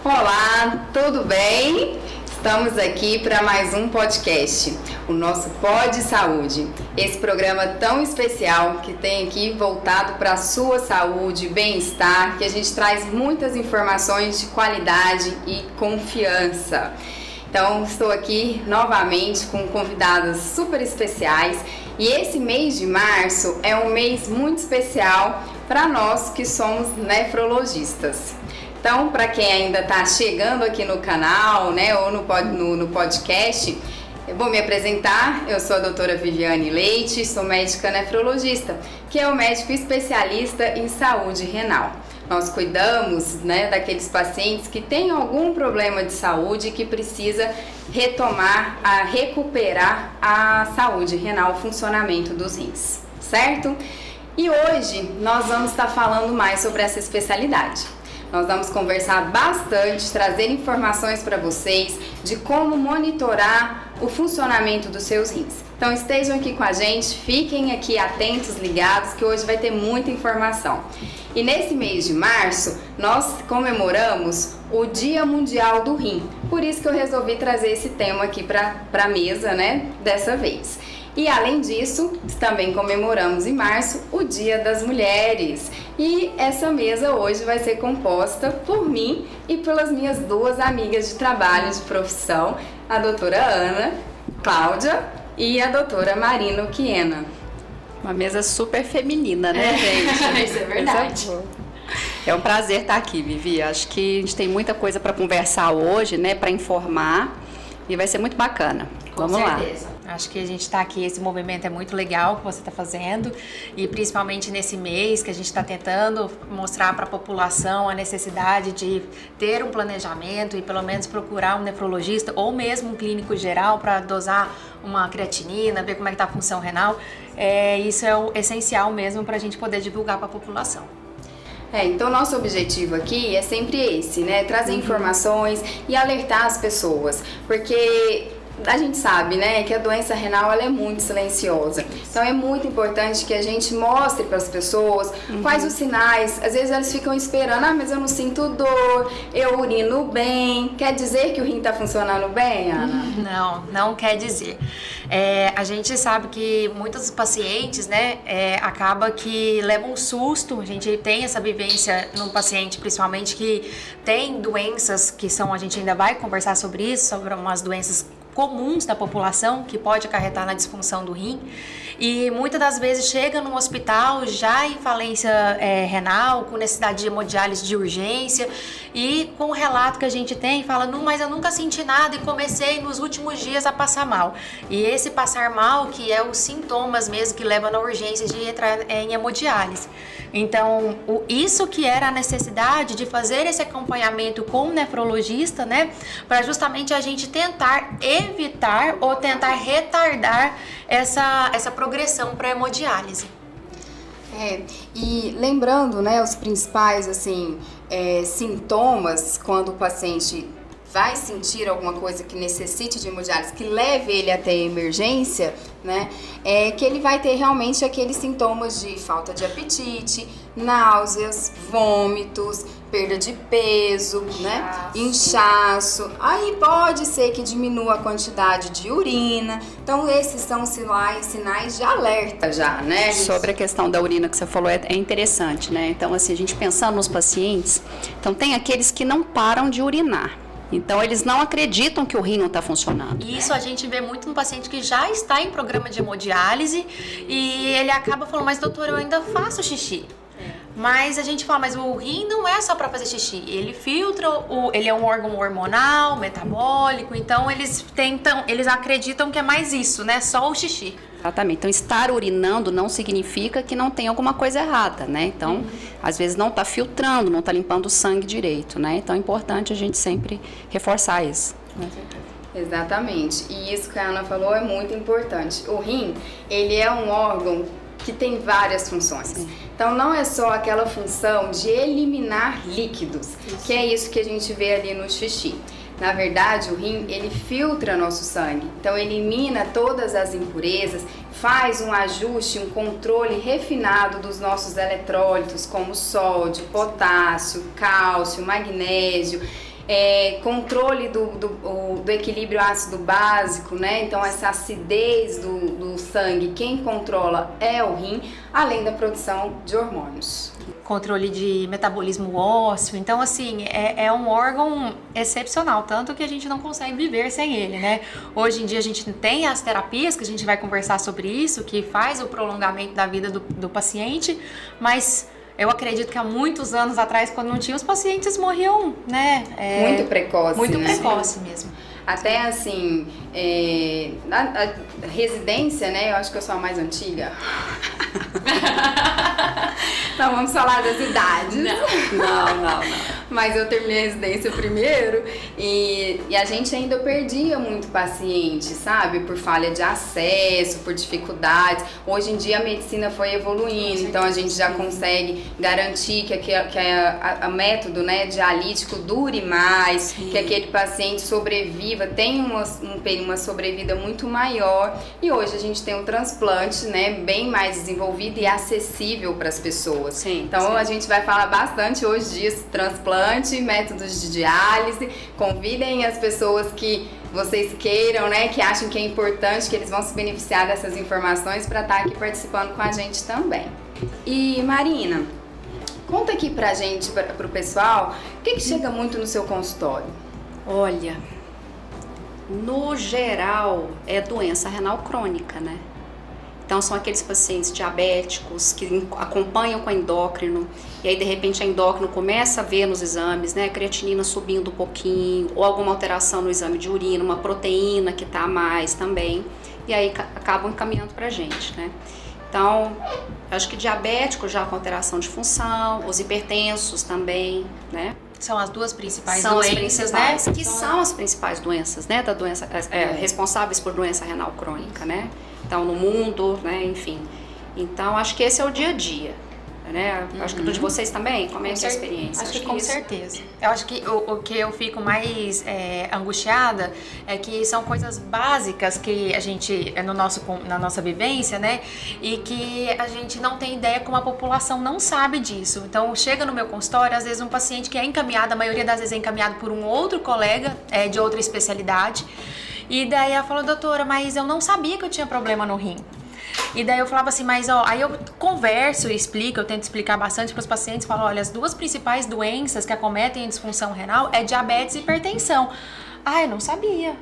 Olá, tudo bem? Estamos aqui para mais um podcast, o nosso Pod Saúde. Esse programa tão especial que tem aqui voltado para a sua saúde, bem-estar, que a gente traz muitas informações de qualidade e confiança. Então, estou aqui novamente com convidadas super especiais e esse mês de março é um mês muito especial para nós que somos nefrologistas. Então, para quem ainda está chegando aqui no canal, né, ou no podcast, eu vou me apresentar. Eu sou a doutora Viviane Leite, sou médica nefrologista, que é o médico especialista em saúde renal. Nós cuidamos, né, daqueles pacientes que têm algum problema de saúde e que precisa recuperar a saúde renal, o funcionamento dos rins, certo? E hoje nós vamos estar falando mais sobre essa especialidade. Nós vamos conversar bastante, trazer informações para vocês de como monitorar o funcionamento dos seus rins. Então estejam aqui com a gente, fiquem aqui atentos, ligados, que hoje vai ter muita informação. E nesse mês de março, nós comemoramos o Dia Mundial do Rim. Por isso que eu resolvi trazer esse tema aqui para a mesa, né, dessa vez. E além disso, também comemoramos em março o Dia das Mulheres. E essa mesa hoje vai ser composta por mim e pelas minhas duas amigas de trabalho, de profissão, a doutora Ana Cláudia e a doutora Marina Uquiena. Uma mesa super feminina, né, gente? Isso é verdade. É um prazer estar aqui, Vivi. Acho que a gente tem muita coisa para conversar hoje, né, para informar, e vai ser muito bacana. Vamos lá. Com certeza. Acho que a gente está aqui, esse movimento é muito legal que você está fazendo, e principalmente nesse mês que a gente está tentando mostrar para a população a necessidade de ter um planejamento e pelo menos procurar um nefrologista ou mesmo um clínico geral para dosar uma creatinina, ver como é que está a função renal. Isso é o essencial mesmo para a gente poder divulgar para a população. Então nosso objetivo aqui é sempre esse, né? Trazer informações e alertar as pessoas, porque a gente sabe, né, que a doença renal ela é muito silenciosa. Então é muito importante que a gente mostre para as pessoas quais os sinais. Às vezes elas ficam esperando, mas eu não sinto dor, eu urino bem. Quer dizer que o rim está funcionando bem, Ana? Não quer dizer. A gente sabe que muitos pacientes, né, acaba que levam um susto. A gente tem essa vivência num paciente, principalmente que tem doenças que são, a gente ainda vai conversar sobre isso, sobre umas doenças comuns da população que pode acarretar na disfunção do rim, e muitas das vezes chega no hospital já em falência renal, com necessidade de hemodiálise de urgência, e com o relato que a gente tem, fala, não, mas eu nunca senti nada e comecei nos últimos dias a passar mal. E esse passar mal que é os sintomas mesmo que levam na urgência de entrar em hemodiálise. Então, isso que era a necessidade de fazer esse acompanhamento com o nefrologista, né, para justamente a gente tentar evitar ou tentar retardar essa progressão para a hemodiálise. E lembrando, né, os principais sintomas quando o paciente vai sentir alguma coisa que necessite de hemodiálise, que leve ele até a emergência, né, que ele vai ter realmente aqueles sintomas de falta de apetite, náuseas, vômitos, perda de peso, né, inchaço. Aí pode ser que diminua a quantidade de urina. Então esses são sinais de alerta já, né? Sobre a questão da urina que você falou, é interessante, né? Então, assim, a gente pensando nos pacientes, então tem aqueles que não param de urinar. Então, eles não acreditam que o rim não está funcionando. Isso a gente vê muito no paciente que já está em programa de hemodiálise e ele acaba falando, mas doutor, eu ainda faço xixi. Mas a gente fala, mas o rim não é só para fazer xixi, ele filtra, ele é um órgão hormonal, metabólico, então eles acreditam que é mais isso, né? Só o xixi. Exatamente. Então, estar urinando não significa que não tem alguma coisa errada, né? Então, às vezes não está filtrando, não está limpando o sangue direito, né? Então, é importante a gente sempre reforçar isso. Exatamente. E isso que a Ana falou é muito importante. O rim, ele é um órgão que tem várias funções. Sim. Então, não é só aquela função de eliminar líquidos, que é isso que a gente vê ali no xixi. Na verdade, o rim, ele filtra nosso sangue, então elimina todas as impurezas, faz um ajuste, um controle refinado dos nossos eletrólitos, como sódio, potássio, cálcio, magnésio, controle do equilíbrio ácido básico, né? Então essa acidez do sangue, quem controla é o rim, além da produção de hormônios. Controle de metabolismo ósseo, então assim, é um órgão excepcional, tanto que a gente não consegue viver sem ele, né? Hoje em dia a gente tem as terapias, que a gente vai conversar sobre isso, que faz o prolongamento da vida do paciente, mas eu acredito que há muitos anos atrás, quando não tinha, os pacientes morriam, né? Muito precoce, muito né? precoce mesmo. Até assim, na residência, né? Eu acho que eu sou a mais antiga. Então vamos falar das idades. Não. Mas eu terminei a residência primeiro e a gente ainda perdia muito paciente, sabe? Por falha de acesso, por dificuldades. Hoje em dia a medicina foi evoluindo, então a gente já consegue garantir que a método, né, dialítico dure mais, sim, que aquele paciente sobreviva, tenha uma sobrevida muito maior. E hoje a gente tem um transplante, né, bem mais desenvolvido e acessível para as pessoas. Sim, então sim, a gente vai falar bastante hoje disso, transplante, métodos de diálise. Convidem as pessoas que vocês queiram, né, que acham que é importante, que eles vão se beneficiar dessas informações para estar aqui participando com a gente também. E Marina, conta aqui pra gente, pro pessoal, o que chega muito no seu consultório? Olha, no geral é doença renal crônica, né? Então são aqueles pacientes diabéticos que acompanham com a endócrino e aí de repente a endócrino começa a ver nos exames, né, a creatinina subindo um pouquinho ou alguma alteração no exame de urina, uma proteína que tá a mais também, e aí acabam encaminhando pra gente, né? Então, acho que diabético já com alteração de função, os hipertensos também, né? São as duas principais são doenças, as principais, né? Que são as principais doenças, né, da doença, responsáveis por doença renal crônica, né? Então, no mundo, né, enfim. Então, acho que esse é o dia a dia, né? Acho que do de vocês também, como é que é a experiência? Acho que com certeza. Eu acho que o que eu fico mais angustiada é que são coisas básicas que a gente, na nossa vivência, né? E que a gente não tem ideia como a população não sabe disso. Então, chega no meu consultório, às vezes um paciente que é encaminhado, a maioria das vezes é encaminhado por um outro colega de outra especialidade. E daí ela falou, doutora, mas eu não sabia que eu tinha problema no rim. E daí eu falava assim, mas ó, aí eu converso e explico, eu tento explicar bastante para os pacientes, falo, olha, as duas principais doenças que acometem a disfunção renal é diabetes e hipertensão. Ah, eu não sabia.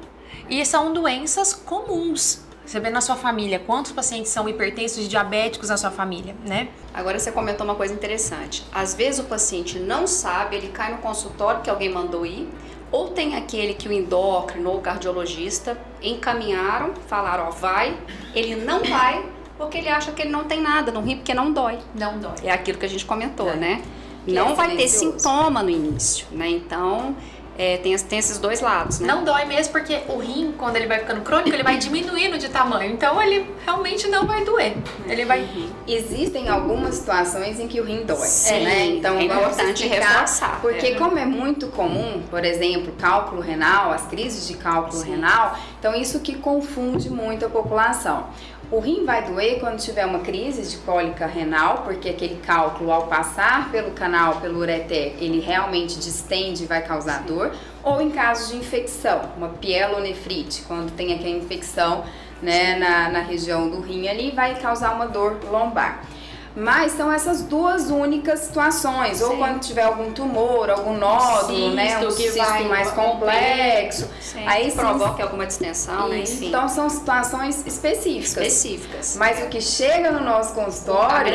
E são doenças comuns. Você vê na sua família, quantos pacientes são hipertensos e diabéticos na sua família, né? Agora você comentou uma coisa interessante. Às vezes o paciente não sabe, ele cai no consultório que alguém mandou ir, ou tem aquele que o endócrino ou o cardiologista encaminharam, falaram, ó, vai, ele não vai porque ele acha que ele não tem nada no rim, porque não dói. Não dói. É aquilo que a gente comentou, né? Não vai ter sintoma no início, né? Então, tem esses dois lados, né? Não dói mesmo porque o rim, quando ele vai ficando crônico, ele vai diminuindo de tamanho. Então, ele realmente não vai doer. Ele vai... Existem algumas situações em que o rim dói, sim, né? Então, é importante reforçar. Porque como é muito comum, por exemplo, cálculo renal, as crises de cálculo renal, então isso que confunde muito a população. O rim vai doer quando tiver uma crise de cólica renal, porque aquele cálculo, ao passar pelo canal, pelo ureter, ele realmente distende e vai causar dor, ou em casos de infecção, uma pielonefrite, quando tem aquela infecção, né, na região do rim ali, vai causar uma dor lombar. Mas são essas duas únicas situações, ou quando tiver algum tumor, algum nódulo, né, um cisto mais complexo, aí provoca alguma distensão, né, enfim. Então são situações específicas. Mas o que chega no nosso consultório,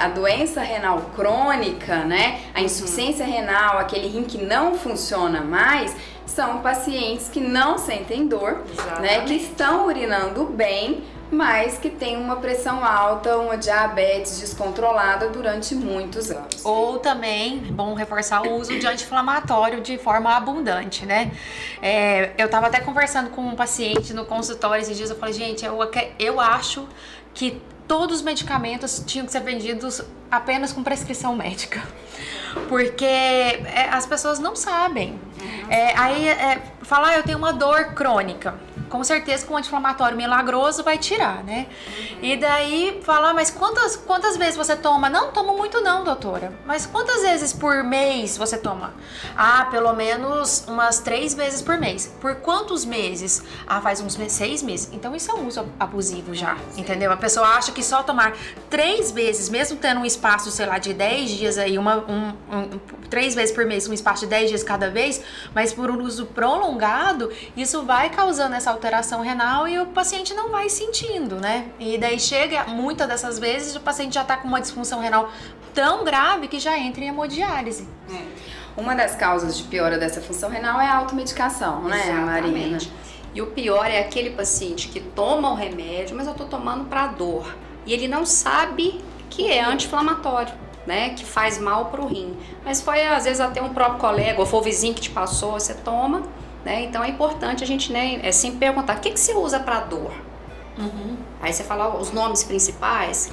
a doença renal crônica, né, a insuficiência renal, aquele rim que não funciona mais, são pacientes que não sentem dor, né, que estão urinando bem, mas que tem uma pressão alta, uma diabetes descontrolada durante muitos anos. Ou também, bom reforçar o uso de anti-inflamatório de forma abundante, né? Eu tava até conversando com um paciente no consultório esses dias, eu falei, gente, eu acho que todos os medicamentos tinham que ser vendidos apenas com prescrição médica. Porque as pessoas não sabem. Falar, eu tenho uma dor crônica. Com certeza que um anti-inflamatório milagroso vai tirar, né? E daí falar, mas quantas vezes você toma? Não tomo muito não, doutora. Mas quantas vezes por mês você toma? Pelo menos umas 3 vezes por mês. Por quantos meses? Faz uns 6 meses. Então isso é um uso abusivo já, entendeu? A pessoa acha que só tomar 3 vezes, mesmo tendo um espaço, sei lá, de 10 dias aí, 3 vezes por mês, um espaço de 10 dias cada vez, mas por um uso prolongado, isso vai causando essa alteração renal e o paciente não vai sentindo, né? E daí chega, muitas dessas vezes, o paciente já tá com uma disfunção renal tão grave que já entra em hemodiálise. Uma das causas de piora dessa função renal é a automedicação, né, Marina? E o pior é aquele paciente que toma o remédio, mas eu tô tomando para dor. E ele não sabe que é anti-inflamatório, né? Que faz mal pro rim. Mas foi, às vezes, até um próprio colega, ou foi o vizinho que te passou, você toma, né? Então é importante a gente, né, sempre perguntar, o que você usa para dor? Aí você fala os nomes principais,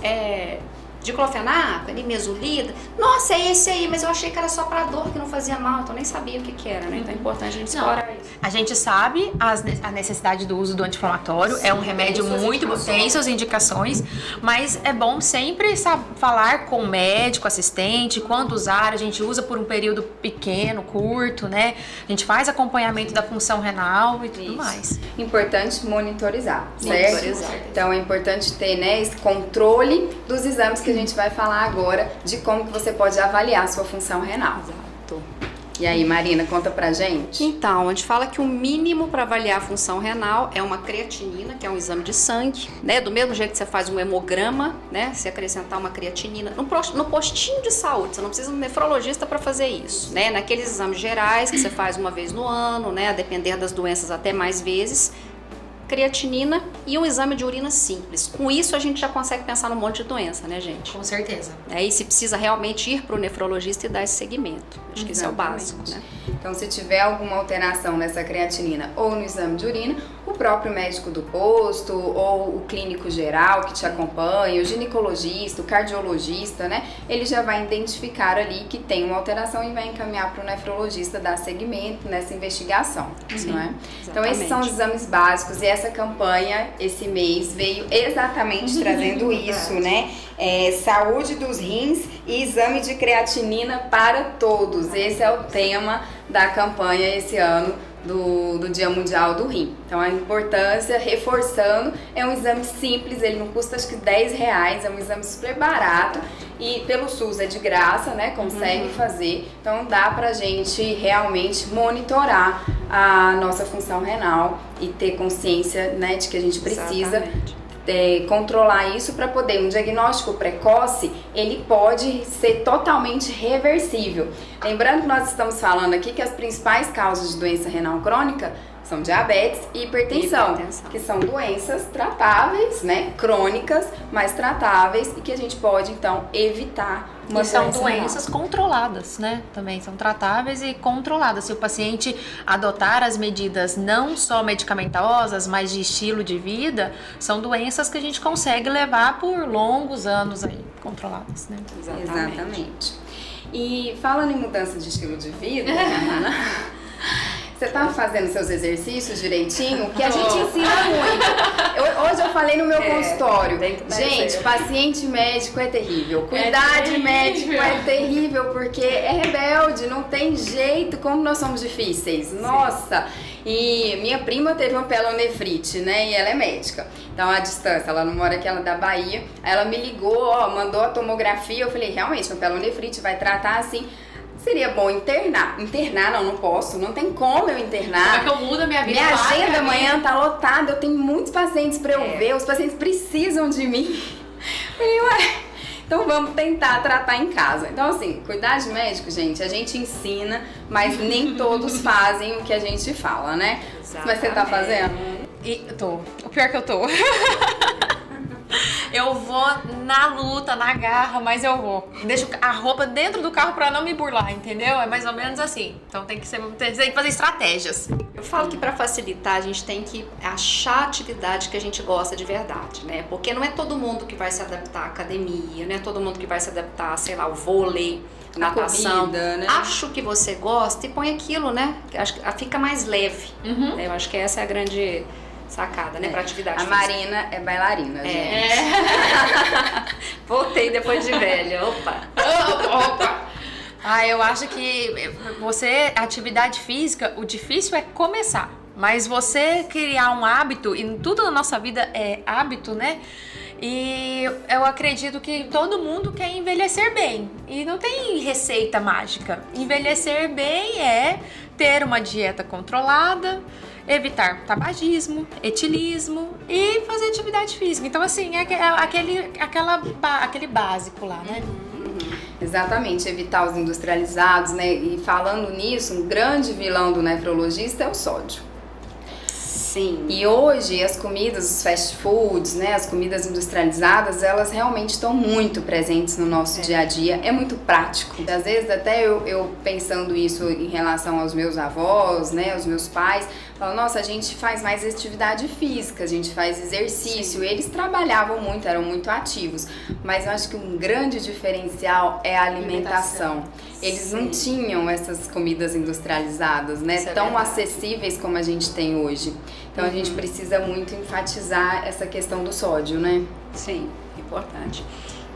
diclofenaco, nimesulida. Nossa, é esse aí, mas eu achei que era só pra dor, que não fazia mal, então nem sabia o que era, né? Então é importante a gente explorar isso. A gente sabe a necessidade do uso do anti-inflamatório, é um remédio tem suas indicações, mas é bom sempre falar com o médico, assistente, quando usar, a gente usa por um período pequeno, curto, né? A gente faz acompanhamento da função renal e tudo mais. Importante monitorizar, certo? Então é importante ter, né, esse controle dos exames que a gente vai falar agora, de como que você pode avaliar a sua função renal. Exato. E aí, Marina, conta pra gente. Então, a gente fala que o mínimo para avaliar a função renal é uma creatinina, que é um exame de sangue, né? Do mesmo jeito que você faz um hemograma, né? Se acrescentar uma creatinina no postinho de saúde, você não precisa de um nefrologista para fazer isso, né? Naqueles exames gerais que você faz uma vez no ano, né? A depender das doenças até mais vezes. Creatinina e um exame de urina simples. Com isso a gente já consegue pensar num monte de doença, né, gente? Com certeza. E se precisa realmente ir para o nefrologista e dar esse segmento. Acho que isso é o básico, né? Então, se tiver alguma alteração nessa creatinina ou no exame de urina, o próprio médico do posto ou o clínico geral que te acompanha, o ginecologista, o cardiologista, né? Ele já vai identificar ali que tem uma alteração e vai encaminhar para o nefrologista dar seguimento nessa investigação, não é? Então, esses são os exames básicos e essa campanha, esse mês, veio exatamente trazendo isso, né? Saúde dos rins e exame de creatinina para todos. Esse é o tema da campanha esse ano do Dia Mundial do Rim. Então a importância, reforçando, é um exame simples, ele não custa acho que R$10, é um exame super barato e pelo SUS é de graça, né? Consegue fazer, então dá pra gente realmente monitorar a nossa função renal e ter consciência, né, de que a gente precisa controlar isso para poder, um diagnóstico precoce, ele pode ser totalmente reversível. Lembrando que nós estamos falando aqui que as principais causas de doença renal crônica são diabetes e hipertensão, que são doenças tratáveis, né, crônicas, mas tratáveis e que a gente pode então evitar uma e são doenças controladas, né? Também são tratáveis e controladas. Se o paciente adotar as medidas não só medicamentosas, mas de estilo de vida, são doenças que a gente consegue levar por longos anos aí, controladas, né? Exatamente. E falando em mudança de estilo de vida, você tá fazendo seus exercícios direitinho? Que a gente ensina muito. Hoje eu falei no meu consultório. Gente, paciente médico é terrível. Cuidar de médico é terrível, porque é rebelde, não tem jeito. Como nós somos difíceis. Nossa! E minha prima teve uma pielonefrite, né? E ela é médica. Então, à distância, ela não mora aqui, ela é da Bahia. Aí ela me ligou, mandou a tomografia. Eu falei, realmente, uma pielonefrite vai tratar assim. Seria bom internar. Internar não posso, não tem como eu internar. Como é que eu mudo a minha vida? Minha agenda amanhã tá lotada, eu tenho muitos pacientes pra eu ver, os pacientes precisam de mim. Falei, então vamos tentar tratar em casa. Então assim, cuidar de médico, gente, a gente ensina, mas nem todos fazem o que a gente fala, né? Exatamente. Mas você tá fazendo? O pior que eu tô. eu vou na luta, na garra, mas eu vou. Deixo a roupa dentro do carro pra não me burlar, entendeu? É mais ou menos assim. Então tem que fazer estratégias. Eu falo que para facilitar a gente tem que achar a atividade que a gente gosta de verdade, né? Porque não é todo mundo que vai se adaptar à academia, não é todo mundo que vai se adaptar, sei lá, ao vôlei, natação. Corrida, né? Acho que você gosta e põe aquilo, né? Acho que fica mais leve. Eu acho que essa é a grande sacada, né? Pra atividade A física. Marina é bailarina, gente. Voltei depois de velha. Opa! Opa! Eu acho que atividade física, o difícil é começar. Mas você criar um hábito, e tudo na nossa vida é hábito, né? E eu acredito que todo mundo quer envelhecer bem. E não tem receita mágica. Envelhecer bem é ter uma dieta controlada, evitar tabagismo, etilismo e fazer atividade física. Então, assim, é aquele básico lá, né? Exatamente, evitar os industrializados, né? E falando nisso, um grande vilão do nefrologista é o sódio. Sim. E hoje as comidas, os fast foods, né, as comidas industrializadas, elas realmente estão muito presentes no nosso dia a dia. É muito prático. Às vezes até eu pensando isso em relação aos meus avós, né, aos meus pais, falo, nossa, a gente faz mais atividade física, a gente faz exercício. Eles trabalhavam muito, eram muito ativos. Mas eu acho que um grande diferencial é a alimentação. Eles não tinham essas comidas industrializadas, né, tão acessíveis como a gente tem hoje. Então a gente precisa muito enfatizar essa questão do sódio, né? Sim, importante.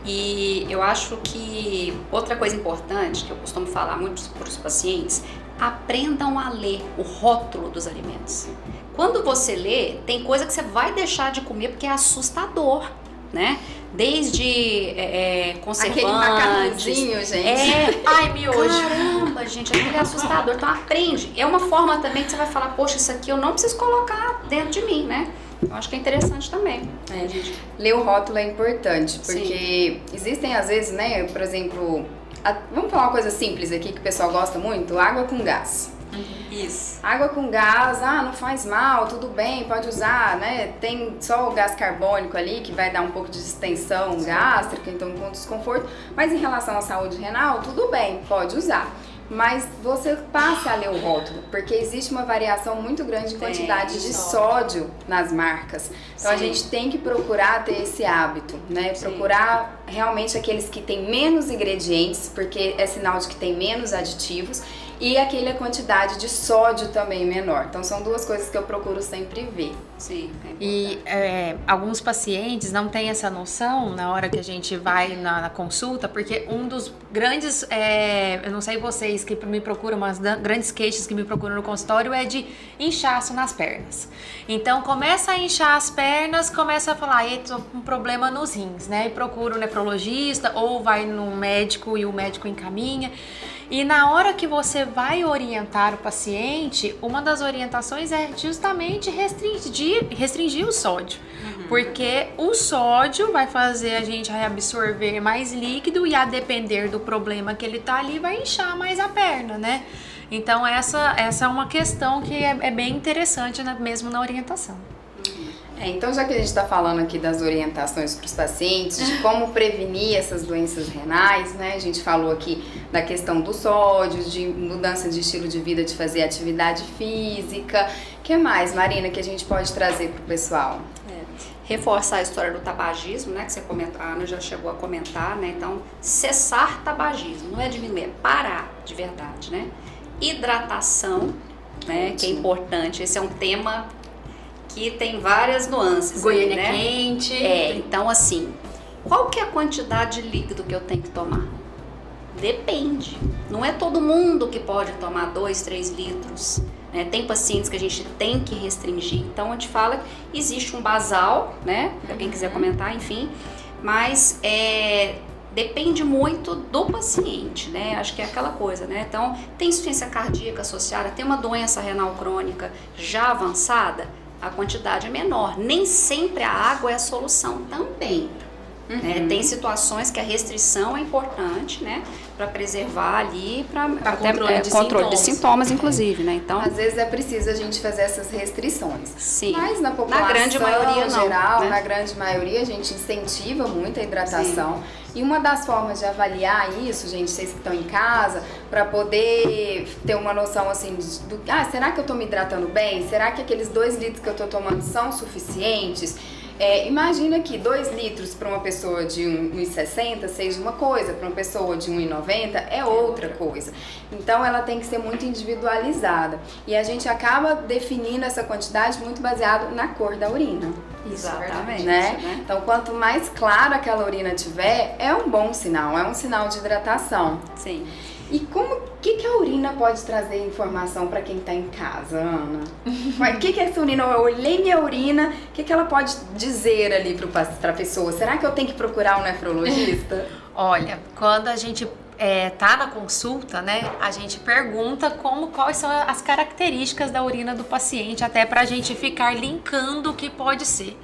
E eu acho que outra coisa importante que eu costumo falar muito para os pacientes, aprendam a ler o rótulo dos alimentos. Quando você lê, tem coisa que você vai deixar de comer porque é assustador, né? Desde conservantes. Aquele macarrãozinho, gente. Ai, miojo. Caramba, gente, aquilo é assustador. Então aprende. É uma forma também que você vai falar, poxa, isso aqui eu não preciso colocar dentro de mim, né? Eu acho que é interessante também. Ler o rótulo é importante, porque existem às vezes, né, por exemplo, vamos falar uma coisa simples aqui que o pessoal gosta muito, água com gás. Isso. Água com gás, não faz mal, tudo bem, pode usar, né? Tem só o gás carbônico ali que vai dar um pouco de distensão gástrica, então com desconforto. Mas em relação à saúde renal, tudo bem, pode usar. Mas você passe a ler o rótulo, porque existe uma variação muito grande de quantidade de sódio nas marcas. Então a gente tem que procurar ter esse hábito, né? Procurar realmente aqueles que têm menos ingredientes, porque é sinal de que tem menos aditivos. E aquela quantidade de sódio também menor. Então são duas coisas que eu procuro sempre ver. Sim, E alguns pacientes não têm essa noção na hora que a gente vai na consulta, porque um dos grandes, eu não sei vocês que me procuram, mas grandes queixas que me procuram no consultório é de inchaço nas pernas. Então começa a inchar as pernas, começa a falar, tô com um problema nos rins, né? E procura o nefrologista ou vai no médico e o médico encaminha. E na hora que você vai orientar o paciente, uma das orientações é justamente restringir o sódio. Porque o sódio vai fazer a gente reabsorver mais líquido e a depender do problema que ele tá ali, vai inchar mais a perna, né? Então essa é uma questão que é bem interessante, né, mesmo na orientação. Então já que a gente está falando aqui das orientações para os pacientes, de como prevenir essas doenças renais, né? A gente falou aqui da questão do sódio, de mudança de estilo de vida, de fazer atividade física. O que mais, Marina, que a gente pode trazer para o pessoal? Reforçar a história do tabagismo, né? Que você comentou, a Ana já chegou a comentar, né? Então, cessar tabagismo, não é diminuir, é parar de verdade, né? Hidratação, né? Que é importante, esse é um tema que tem várias nuances. Goiânia, né? quente. Então assim, qual que é a quantidade de líquido que eu tenho que tomar? Depende. Não é todo mundo que pode tomar 2, 3 litros. Né? Tem pacientes que a gente tem que restringir. Então a gente fala que existe um basal, né? Se alguém quiser comentar, enfim. Mas depende muito do paciente, né? Acho que é aquela coisa, né? Então, tem insuficiência cardíaca associada, tem uma doença renal crônica já avançada, a quantidade é menor. Nem sempre a água é a solução também, né? Tem situações que a restrição é importante, né? Para preservar ali, para controle de sintomas, inclusive, né? Então, às vezes é preciso a gente fazer essas restrições. Sim. Mas na população na grande maioria não, geral, né? na grande maioria, a gente incentiva muito a hidratação. Sim. E uma das formas de avaliar isso, gente, vocês que estão em casa, para poder ter uma noção assim, será que eu estou me hidratando bem? Será que aqueles 2 litros que eu estou tomando são suficientes? Imagina que 2 litros para uma pessoa de 1,60 seja uma coisa, para uma pessoa de 1,90 é outra coisa. Então ela tem que ser muito individualizada. E a gente acaba definindo essa quantidade muito baseado na cor da urina. Exatamente. Né? Então quanto mais clara aquela urina tiver, é um bom sinal, é um sinal de hidratação. Sim. E o que a urina pode trazer informação para quem está em casa, Ana? O que essa urina, eu olhei minha urina, o que ela pode dizer ali para a pessoa? Será que eu tenho que procurar um nefrologista? Olha, quando a gente tá na consulta, né, a gente pergunta quais são as características da urina do paciente, até pra gente ficar linkando o que pode ser.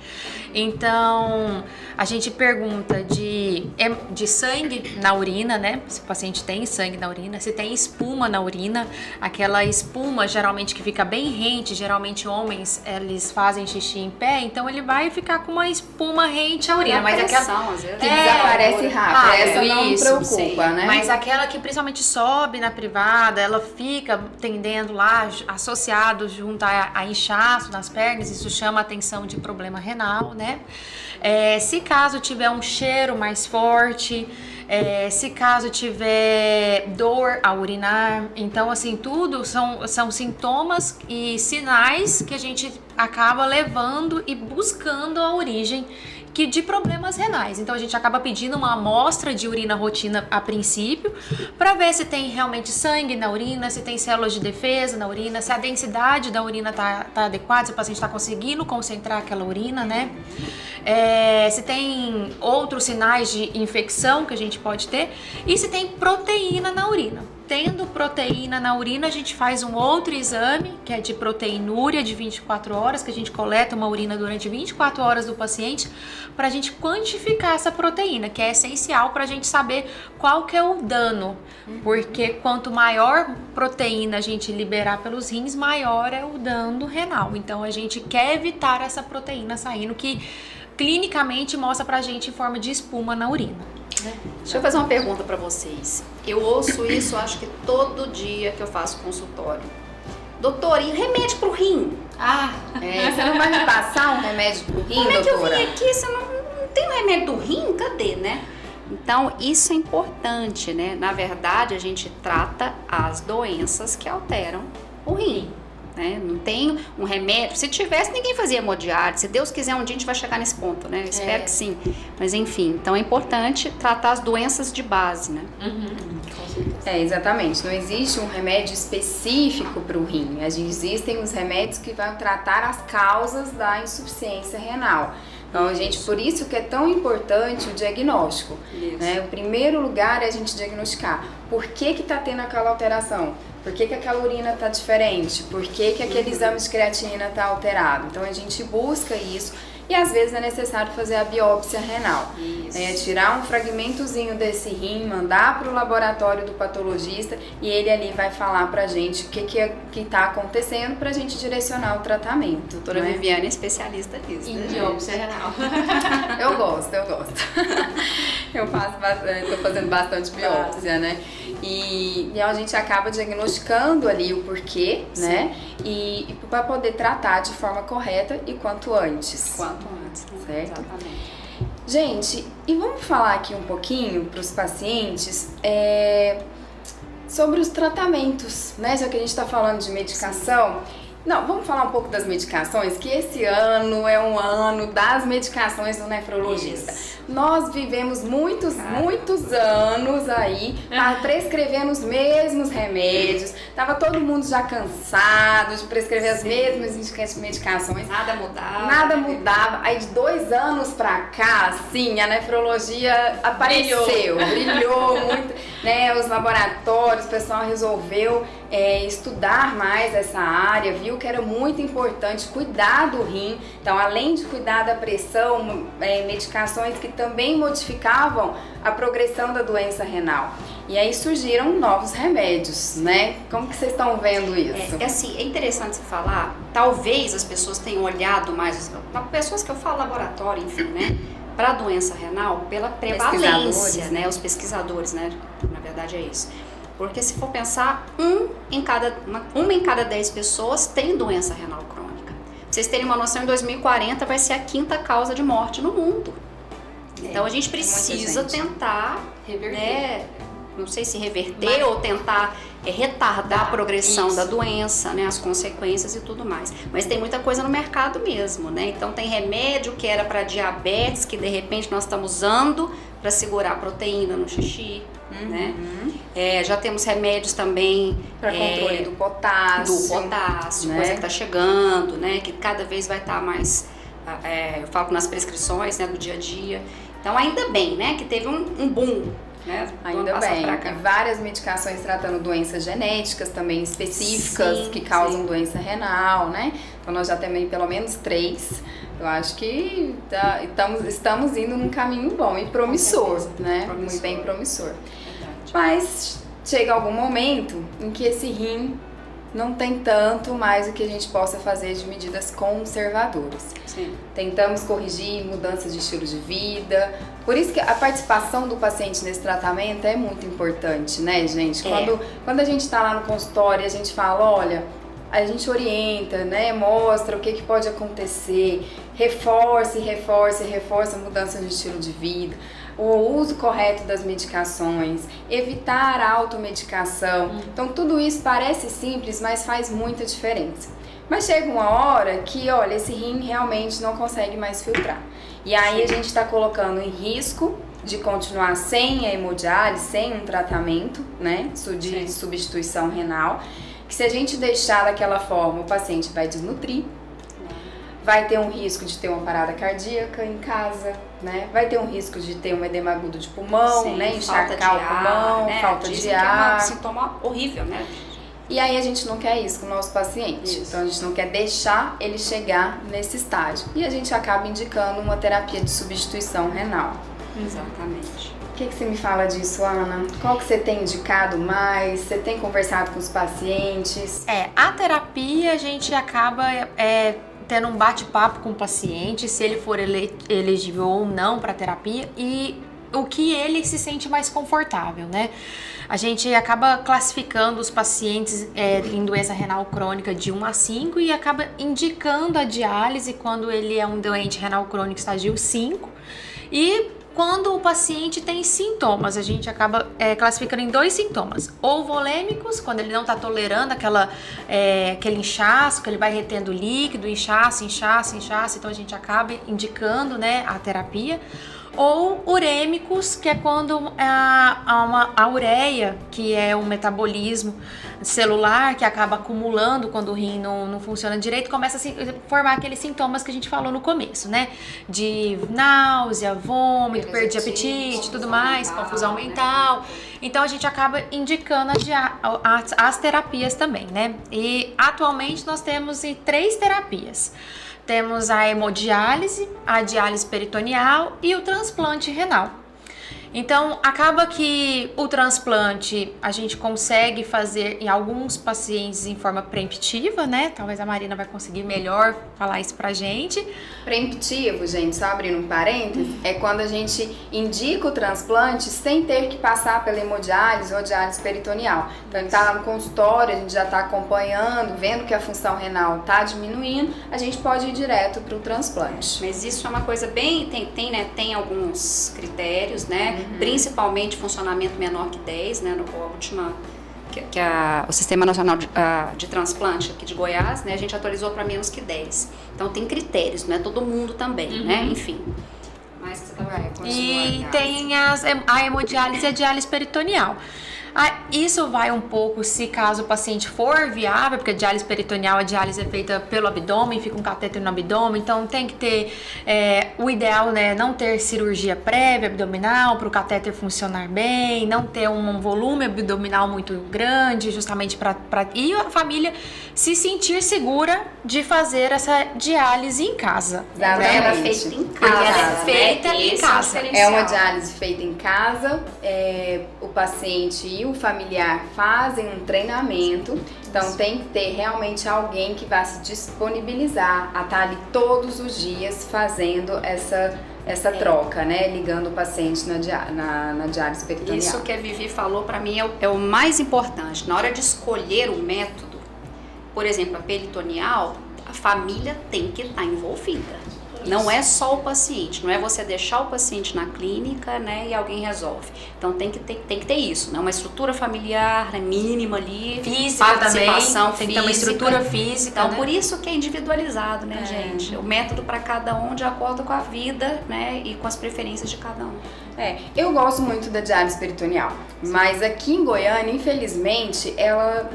Então, a gente pergunta de sangue na urina, né, se o paciente tem sangue na urina, se tem espuma na urina, aquela espuma geralmente que fica bem rente, geralmente homens, eles fazem xixi em pé, então ele vai ficar com uma espuma rente à urina, mas aquela às vezes, que desaparece rápido, essa não me preocupa, né? Mas aquela que principalmente sobe na privada, ela fica tendendo lá, associado junto a inchaço nas pernas, isso chama a atenção de problema renal, né? Se caso tiver um cheiro mais forte, se caso tiver dor ao urinar, então assim, tudo são sintomas e sinais que a gente acaba levando e buscando a origem de problemas renais. Então a gente acaba pedindo uma amostra de urina rotina a princípio, para ver se tem realmente sangue na urina, se tem células de defesa na urina, se a densidade da urina tá adequada, se o paciente está conseguindo concentrar aquela urina, né? Se tem outros sinais de infecção que a gente pode ter e se tem proteína na urina. Tendo proteína na urina, a gente faz um outro exame, que é de proteinúria de 24 horas, que a gente coleta uma urina durante 24 horas do paciente, para a gente quantificar essa proteína, que é essencial para a gente saber qual que é o dano, porque quanto maior proteína a gente liberar pelos rins, maior é o dano renal. Então a gente quer evitar essa proteína saindo, que clinicamente mostra pra gente em forma de espuma na urina. Deixa eu fazer uma pergunta para vocês. Eu ouço isso, acho que todo dia que eu faço consultório. Doutora, e remédio pro rim? Você não vai me passar um remédio pro rim, Como é que eu doutora? vim aqui? Você não tem um remédio do rim? Cadê, né? Então, isso é importante, né? Na verdade, a gente trata as doenças que alteram o rim. Né? Não tem um remédio. Se tivesse, ninguém fazia hemodiálise. Se Deus quiser, um dia a gente vai chegar nesse ponto, né? Eu espero que sim. Mas enfim, então é importante tratar as doenças de base, né? Exatamente. Não existe um remédio específico para o rim. Existem os remédios que vão tratar as causas da insuficiência renal. Então, gente, por isso que é tão importante o diagnóstico. Né? O primeiro lugar é a gente diagnosticar por que está tendo aquela alteração, por que aquela urina está diferente, por que aquele exame de creatinina está alterado. Então, a gente busca isso e às vezes é necessário fazer a biópsia renal. Tirar um fragmentozinho desse rim, mandar para o laboratório do patologista e ele ali vai falar pra gente o que está acontecendo pra gente direcionar o tratamento. Doutora Viviane é especialista nisso, em biópsia renal. Eu gosto. Eu faço bastante, tô fazendo bastante biópsia, né? E a gente acaba diagnosticando ali o porquê, né? E para poder tratar de forma correta e quanto antes. Certo? Exatamente. Gente, e vamos falar aqui um pouquinho para os pacientes sobre os tratamentos, né? Já que a gente está falando de medicação. Não, vamos falar um pouco das medicações, que esse ano é um ano das medicações do nefrologista. Nós vivemos muitos anos aí prescrevendo os mesmos remédios. Tava todo mundo já cansado de prescrever as mesmas medicações. Nada mudava. Aí de 2 anos pra cá, sim, a nefrologia apareceu, brilhou muito, né? Os laboratórios, o pessoal resolveu estudar mais essa área, viu que era muito importante cuidar do rim. Então, além de cuidar da pressão, medicações que também modificavam a progressão da doença renal. E aí surgiram novos remédios, né? Como que vocês estão vendo isso? É interessante você falar, talvez as pessoas tenham olhado mais, pessoas que eu falo laboratório, enfim, né? Para a doença renal, pela prevalência, né? Os pesquisadores, né? Na verdade é isso. Porque se for pensar, uma em cada 10 pessoas tem doença renal crônica. Pra vocês terem uma noção, em 2040 vai ser a 5ª causa de morte no mundo. Então a gente precisa tentar reverter, né? Não sei se reverter ou tentar retardar a progressão da doença, né, as consequências e tudo mais. Mas tem muita coisa no mercado mesmo, né? Então tem remédio que era para diabetes, que de repente nós estamos usando para segurar a proteína no xixi, né? Já temos remédios também para controle do potássio, né? Coisa que está chegando, né? Que cada vez vai estar mais, eu falo nas prescrições, né, do dia a dia. Então ainda bem, né, que teve um boom. Né? Ainda bem, e várias medicações tratando doenças genéticas também específicas que causam doença renal, né? Então nós já temos pelo menos 3. Eu acho que estamos indo num caminho bom e promissor, né? Muito bem promissor. Verdade. Mas chega algum momento em que esse rim não tem tanto mais o que a gente possa fazer de medidas conservadoras. Sim. Tentamos corrigir mudanças de estilo de vida. Por isso que a participação do paciente nesse tratamento é muito importante, né, gente? Quando a gente está lá no consultório, a gente fala, olha, a gente orienta, né, mostra o que pode acontecer, reforça a mudança de estilo de vida, o uso correto das medicações, evitar a automedicação. Então tudo isso parece simples, mas faz muita diferença. Mas chega uma hora que, olha, esse rim realmente não consegue mais filtrar. E aí a gente está colocando em risco de continuar sem a hemodiálise, sem um tratamento, né, de substituição renal, que se a gente deixar daquela forma, o paciente vai desnutrir, vai ter um risco de ter uma parada cardíaca em casa, né? Vai ter um risco de ter um edema agudo de pulmão, né? Encharcar o pulmão, né? Falta de ar. É um sintoma horrível, né? E aí a gente não quer isso com o nosso paciente. Então a gente não quer deixar ele chegar nesse estágio. E a gente acaba indicando uma terapia de substituição renal. Exatamente. O que você me fala disso, Ana? Qual que você tem indicado mais? Você tem conversado com os pacientes? A terapia a gente acaba tendo um bate-papo com o paciente, se ele for elegível ou não para terapia e o que ele se sente mais confortável, né? A gente acaba classificando os pacientes em doença renal crônica de 1 a 5 e acaba indicando a diálise quando ele é um doente renal crônico estágio 5 e quando o paciente tem sintomas, a gente acaba classificando em 2 sintomas, ou volêmicos, quando ele não está tolerando aquele inchaço, que ele vai retendo líquido, inchaço, então a gente acaba indicando, né, a terapia, ou urêmicos, que é quando a ureia, que é um metabolismo celular que acaba acumulando quando o rim não funciona direito, começa a formar aqueles sintomas que a gente falou no começo, né? De náusea, vômito, perda de apetite, tudo mais, confusão mental. Então a gente acaba indicando as terapias também, né? E atualmente nós temos 3 terapias. Temos a hemodiálise, a diálise peritoneal e o transplante renal. Então, acaba que o transplante a gente consegue fazer em alguns pacientes em forma preemptiva, né? Talvez a Marina vai conseguir melhor falar isso pra gente. Preemptivo, gente, só abrindo um parênteses, é quando a gente indica o transplante sem ter que passar pela hemodiálise ou diálise peritoneal. Então, ele tá lá no consultório, a gente já tá acompanhando, vendo que a função renal tá diminuindo, a gente pode ir direto pro transplante. Mas isso é uma coisa bem... Tem alguns critérios, né? Principalmente funcionamento menor que 10, né? O Sistema Nacional de Transplante aqui de Goiás, né? A gente atualizou para menos que 10. Então tem critérios, não é todo mundo também, né? Enfim. Mas você E tem a hemodiálise e a diálise peritoneal. Isso vai um pouco se caso o paciente for viável, porque a diálise peritoneal, a diálise é feita pelo abdômen, fica um catéter no abdômen, então tem que ter, o ideal, né, não ter cirurgia prévia abdominal para o catéter funcionar bem, não ter um volume abdominal muito grande, justamente para e a família se sentir segura de fazer essa diálise em casa. Ela é feita em casa. Ela é feita em casa. É uma diálise feita em casa, o paciente e o familiar fazem um treinamento, então tem que ter realmente alguém que vai se disponibilizar a estar ali todos os dias fazendo essa troca, né? Ligando o paciente na diálise peritoneal. Isso que a Vivi falou para mim é o mais importante. Na hora de escolher o método, por exemplo, a peritoneal, a família tem que estar envolvida. Não é só o paciente, não é você deixar o paciente na clínica, né, e alguém resolve. Então tem que ter isso, né, uma estrutura familiar, né, mínima ali, física participação também, tem que física. ter uma estrutura física. Então né? por isso que é individualizado, né, gente? O método para cada um de acordo com a vida, né, e com as preferências de cada um. Eu gosto muito da diálise peritoneal, mas aqui em Goiânia, infelizmente,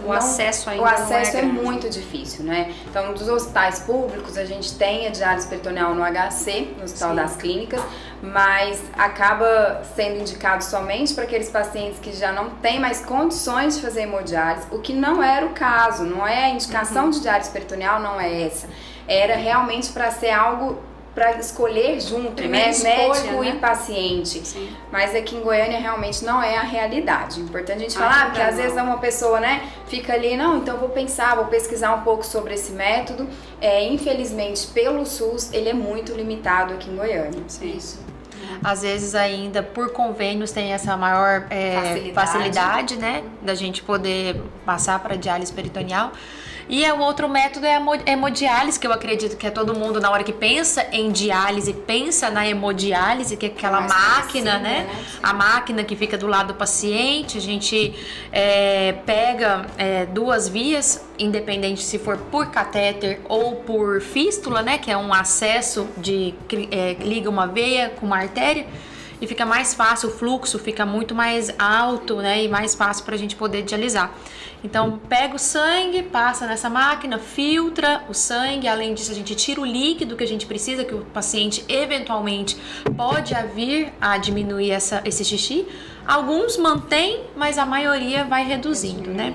O acesso ainda não é muito difícil, né? Então, dos hospitais públicos, a gente tem a diálise peritoneal no HC, no Hospital das Clínicas, mas acaba sendo indicado somente para aqueles pacientes que já não têm mais condições de fazer hemodiálise, o que não era o caso, não é a indicação de diálise peritoneal, não é essa. Era realmente para ser algo para escolher junto, né? Médico e paciente. Sim. Mas aqui em Goiânia realmente não é a realidade. Importante a gente falar, porque às vezes uma pessoa, né, fica ali, não, então vou pesquisar um pouco sobre esse método. Infelizmente, pelo SUS, ele é muito limitado aqui em Goiânia. Sim. Às vezes ainda por convênios tem essa maior facilidade, né, da gente poder passar para diálise peritoneal. E o outro método é a hemodiálise, que eu acredito que é todo mundo, na hora que pensa em diálise, pensa na hemodiálise, que é aquela máquina, né? A máquina que fica do lado do paciente. A gente pega duas vias, independente se for por catéter ou por fístula, né? Que é um acesso liga uma veia com uma artéria. E fica mais fácil, o fluxo fica muito mais alto, né? E mais fácil para a gente poder dialisar. Então, pega o sangue, passa nessa máquina, filtra o sangue. Além disso, a gente tira o líquido que a gente precisa, que o paciente eventualmente pode vir a diminuir esse xixi. Alguns mantém, mas a maioria vai reduzindo, né?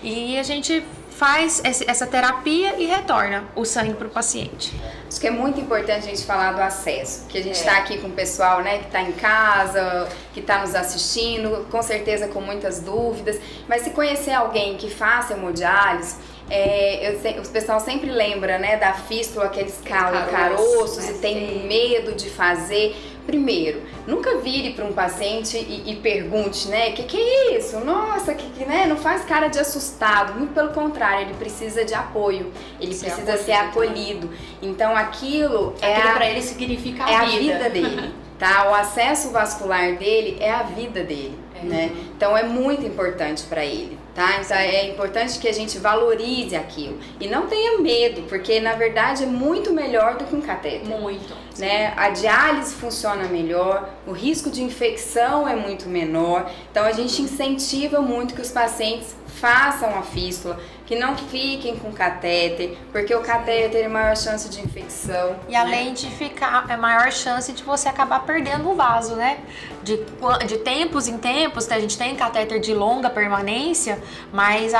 E a gente faz essa terapia e retorna o sangue para o paciente. Acho que é muito importante a gente falar do acesso, que a gente está aqui com o pessoal, né, que está em casa, que está nos assistindo, com certeza com muitas dúvidas, mas se conhecer alguém que faça hemodiálise, o pessoal sempre lembra, né, da fístula, aqueles caroços, e tem medo de fazer. Primeiro, nunca vire para um paciente e pergunte, né, que é isso? Nossa, né, não faz cara de assustado. Muito pelo contrário, ele precisa de apoio, ele precisa ser acolhido. Então aquilo para ele significa a vida dele, tá? O acesso vascular dele é a vida dele, né? Então é muito importante para ele, tá? Então é importante que a gente valorize aquilo e não tenha medo, porque na verdade é muito melhor do que um catéter. Muito. Né? A diálise funciona melhor, o risco de infecção é muito menor, então a gente incentiva muito que os pacientes façam a fístula, que não fiquem com catéter, porque o catéter é maior chance de infecção. E além de ficar, é maior chance de você acabar perdendo o vaso, né? De tempos em tempos, a gente tem catéter de longa permanência, mas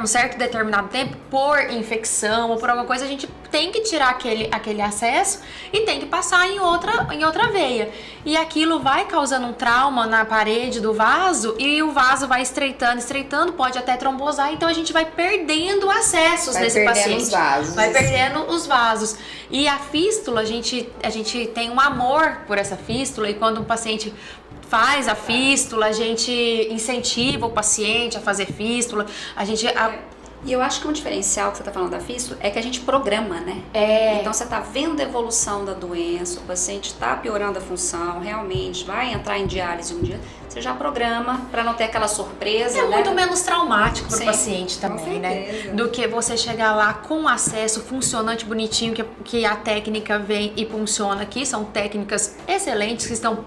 um certo determinado tempo, por infecção ou por alguma coisa, a gente tem que tirar aquele acesso e tem que passar em outra veia. E aquilo vai causando um trauma na parede do vaso e o vaso vai estreitando, pode até trombosar, então a gente vai perdendo acessos nesse paciente. Vai perdendo os vasos. E a fístula, a gente tem um amor por essa fístula, e quando um paciente faz a fístula, a gente incentiva o paciente a fazer fístula, E eu acho que um diferencial que você está falando da fístula é que a gente programa, né? Então você está vendo a evolução da doença, o paciente está piorando a função, realmente vai entrar em diálise um dia, você já programa para não ter aquela surpresa. É muito menos traumático para o paciente também, né? Do que você chegar lá com acesso funcionante, bonitinho, que a técnica vem e funciona aqui. São técnicas excelentes que estão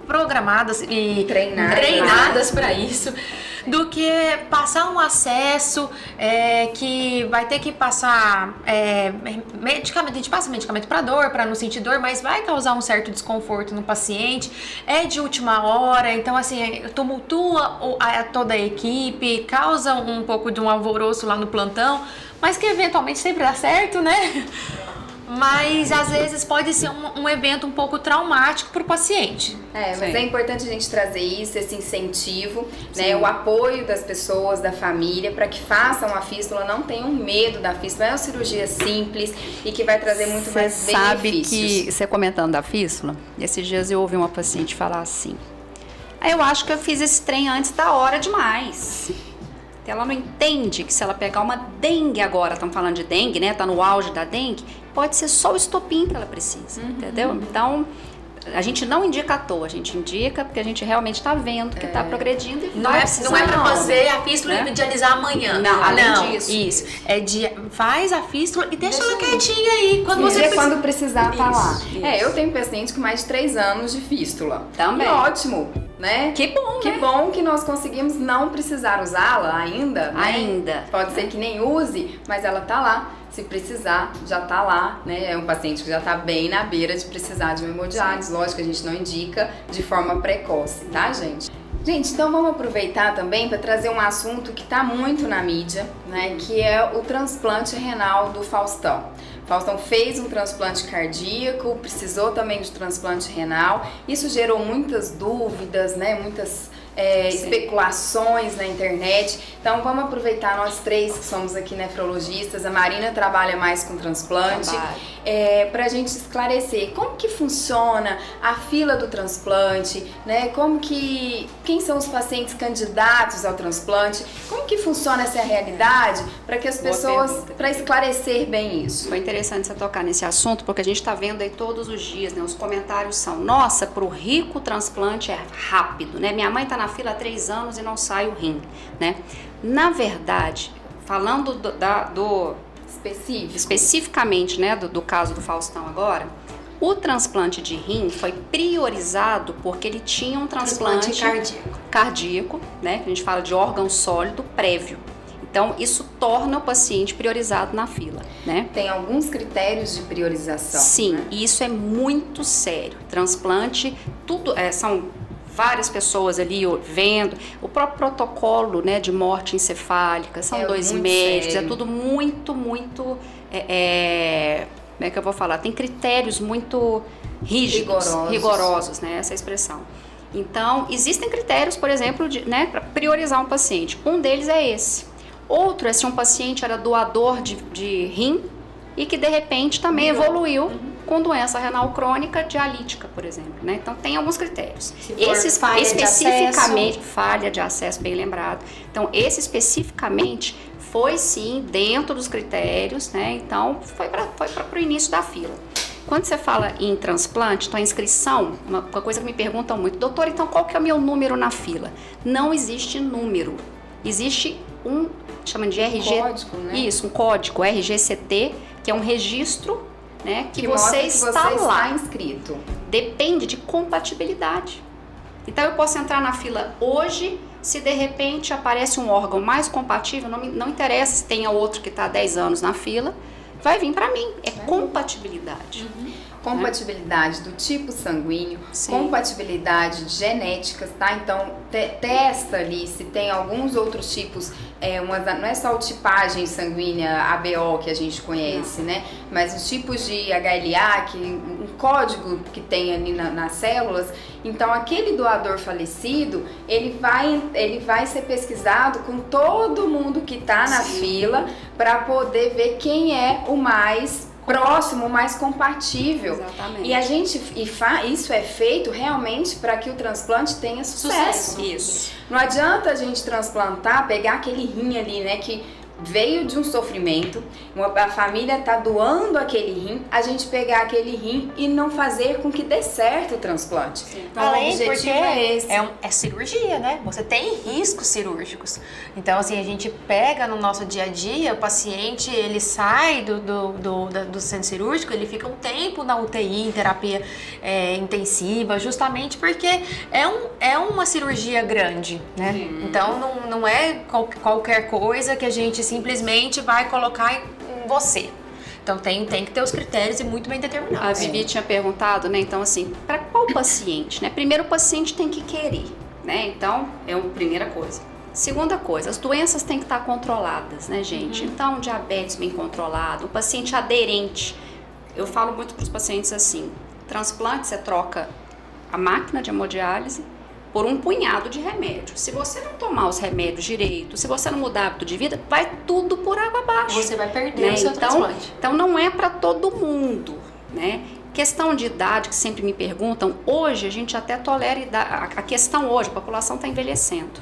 programadas e treinadas para isso, do que passar um acesso que vai ter que passar medicamento. A gente passa medicamento para dor, para não sentir dor, mas vai causar um certo desconforto no paciente. É de última hora, então assim, tumultua toda a equipe, causa um pouco de um alvoroço lá no plantão, mas que eventualmente sempre dá certo, né? Mas às vezes pode ser um evento um pouco traumático para o paciente. Mas é importante a gente trazer isso, esse incentivo, né, o apoio das pessoas, da família, para que façam a fístula, não tenham medo da fístula. É uma cirurgia simples e que vai trazer muito mais benefícios. Sabe que, você comentando da fístula, esses dias eu ouvi uma paciente falar assim: eu acho que eu fiz esse trem antes da hora demais. Ela não entende que se ela pegar uma dengue agora, estamos falando de dengue, né? Tá no auge da dengue, pode ser só o estopim que ela precisa, entendeu? Então, a gente não indica à toa, a gente indica porque a gente realmente está vendo que está progredindo e não é para fazer a fístula e idealizar amanhã. Não, além disso. Isso. Faz a fístula e deixa ela quietinha aí. Quando precisar tá lá. Eu tenho paciente com mais de 3 anos de fístula. Também. E ótimo, né? Que bom, Que bom que nós conseguimos não precisar usá-la ainda, né? Ainda. Pode ser que nem use, mas ela tá lá. Se precisar, já tá lá, né? É um paciente que já tá bem na beira de precisar de uma hemodiálise. Lógico que a gente não indica de forma precoce, tá, gente? Gente, então vamos aproveitar também para trazer um assunto que tá muito na mídia, né? Que é o transplante renal do Faustão. Faustão fez um transplante cardíaco, precisou também de transplante renal. Isso gerou muitas dúvidas, né? Muitas especulações na internet. Então vamos aproveitar nós três que somos aqui nefrologistas, a Marina trabalha mais com transplante, pra gente esclarecer como que funciona a fila do transplante, né? Quem são os pacientes candidatos ao transplante, como que funciona essa realidade para que as pessoas, para esclarecer bem isso. Foi interessante você tocar nesse assunto, porque a gente está vendo aí todos os dias, né? Os comentários são: nossa, pro rico o transplante é rápido, né? Minha mãe tá na fila há 3 anos e não sai o rim, né? Na verdade, falando especificamente, né, do caso do Faustão agora, o transplante de rim foi priorizado porque ele tinha um transplante cardíaco, né, que a gente fala de órgão sólido prévio. Então, isso torna o paciente priorizado na fila, né? Tem alguns critérios de priorização. Sim, né? E isso é muito sério. Transplante, são várias pessoas ali vendo, o próprio protocolo, né, de morte encefálica, são 2 médicos, sério. É tudo muito, muito, como é que eu vou falar? Tem critérios muito rigorosos, né, essa expressão. Então, existem critérios, por exemplo, para priorizar um paciente. Um deles é esse. Outro é se um paciente era doador de rim e que de repente também evoluiu com doença renal crônica dialítica, por exemplo, né? Então tem alguns critérios. Esse especificamente, falha de acesso, bem lembrado. Então esse especificamente foi sim dentro dos critérios, né? Então foi para o início da fila. Quando você fala em transplante, então a inscrição, uma coisa que me perguntam muito: doutor, então qual que é o meu número na fila? Não existe número. Existe chama de RG, código, né? Isso, um código RGCT, que é um registro, né, que você está lá. Está inscrito. Depende de compatibilidade. Então eu posso entrar na fila hoje, se de repente aparece um órgão mais compatível, não interessa se tem outro que está há 10 anos na fila, vai vir para mim. É compatibilidade. Compatibilidade do tipo sanguíneo, Sim. compatibilidade genéticas, tá? Então, testa ali se tem alguns outros tipos, não é só a tipagem sanguínea ABO que a gente conhece, né? Mas os tipos de HLA, um código que tem ali nas células. Então, aquele doador falecido, ele vai ser pesquisado com todo mundo que tá na fila para poder ver quem é o mais próximo, mais compatível. Exatamente. E a gente isso é feito realmente para que o transplante tenha sucesso. Isso. Não adianta a gente transplantar, pegar aquele rim ali, né, que veio de um sofrimento, a família tá doando aquele rim, a gente pegar aquele rim e não fazer com que dê certo o transplante. Então, Além o objetivo porque é esse. é cirurgia, né? Você tem riscos cirúrgicos. Então, assim, a gente pega no nosso dia a dia, o paciente, ele sai do centro cirúrgico, ele fica um tempo na UTI, em terapia intensiva, justamente porque é uma cirurgia grande, né? Então, não é qualquer coisa que a gente simplesmente vai colocar em você. Então tem que ter os critérios e muito bem A determinados. Vivi tinha perguntado, né? Então, assim, para qual paciente, né? Primeiro, o paciente tem que querer, né? Então, é a primeira coisa. Segunda coisa, as doenças têm que estar controladas, né, gente? Então, diabetes bem controlado, o paciente aderente. Eu falo muito para os pacientes assim: transplante, você troca a máquina de hemodiálise por um punhado de remédio. Se você não tomar os remédios direito, se você não mudar hábito de vida, vai tudo por água abaixo. Você vai perder Né? o seu transplante. Então não é para todo mundo, né? Questão de idade, que sempre me perguntam, hoje a gente até tolera a questão hoje, a população está envelhecendo.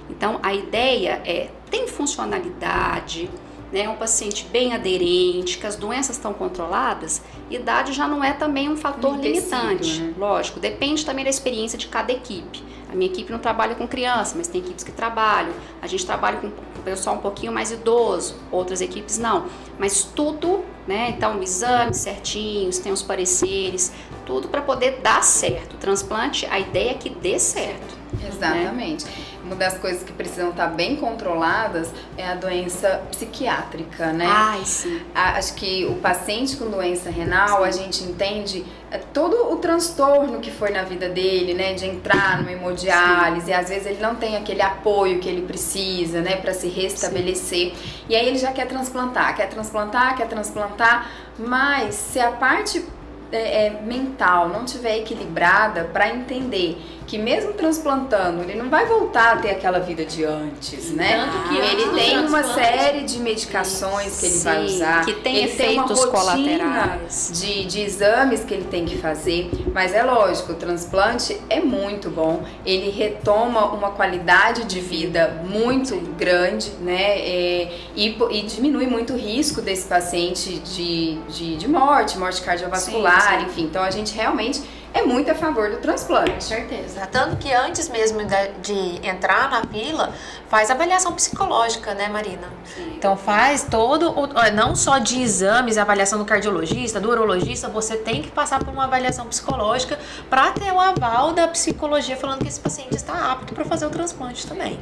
Então a ideia tem funcionalidade, né? Um paciente bem aderente, que as doenças estão controladas, idade já não é também um fator limitante. Né? Lógico, depende também da experiência de cada equipe. A minha equipe não trabalha com criança, mas tem equipes que trabalham. A gente trabalha com o pessoal um pouquinho mais idoso, outras equipes não. Mas tudo, né? Então, exames certinhos, tem os pareceres, tudo para poder dar certo. O transplante, a ideia é que dê certo. Exatamente. Uma das coisas que precisam estar bem controladas é a doença psiquiátrica, né? Ai, sim. Acho que o paciente com doença renal, a gente entende todo o transtorno que foi na vida dele, né? De entrar numa hemodiálise, e às vezes ele não tem aquele apoio que ele precisa, né? Para se restabelecer. E aí ele já quer transplantar, mas se a parte mental não tiver equilibrada para entender que mesmo transplantando, ele não vai voltar a ter aquela vida de antes, né? Tanto que Ele antes do tem uma transplante, série de medicações que ele vai Sim, usar, que tem ele tem uma efeitos rotina colaterais. de exames que ele tem que fazer, mas é lógico, o transplante é muito bom, ele retoma uma qualidade de vida muito grande, né? E diminui muito o risco desse paciente de morte cardiovascular, Sim. enfim. Então a gente realmente é muito a favor do transplante. Com certeza. Tanto que antes mesmo de entrar na fila, faz avaliação psicológica, né, Marina? Sim. Então faz não só de exames, avaliação do cardiologista, do urologista, você tem que passar por uma avaliação psicológica para ter o aval da psicologia falando que esse paciente está apto para fazer o transplante também.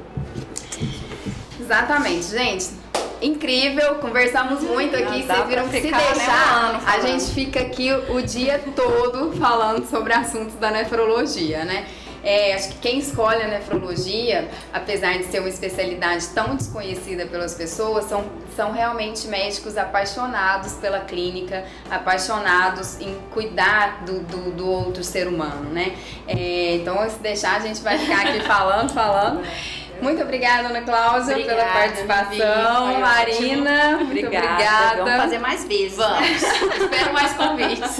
Exatamente, gente. Incrível, conversamos muito aqui, Dá vocês viram pra que se ficar, né, um deixar, ano a falando. gente fica aqui o dia todo falando sobre assuntos da nefrologia, né? Acho que quem escolhe a nefrologia, apesar de ser uma especialidade tão desconhecida pelas pessoas, são realmente médicos apaixonados pela clínica, apaixonados em cuidar do outro ser humano, né? Então, se deixar, a gente vai ficar aqui falando. Muito obrigada, Ana Cláudia, pela Obrigada, participação. Vivi, foi Marina, muito obrigada. Vamos fazer mais vezes. Vamos. Espero mais convites.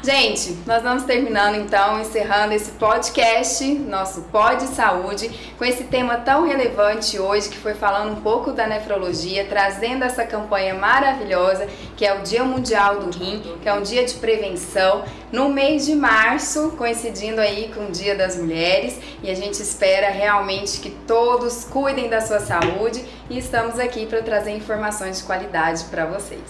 Gente, nós vamos terminando então, encerrando esse podcast, nosso Pod Saúde, com esse tema tão relevante hoje, que foi falando um pouco da nefrologia, trazendo essa campanha maravilhosa, que é o Dia Mundial do Rim, que é um dia de prevenção, no mês de março, coincidindo aí com o Dia das Mulheres, e a gente espera realmente que todos cuidem da sua saúde, e estamos aqui para trazer informações de qualidade para vocês.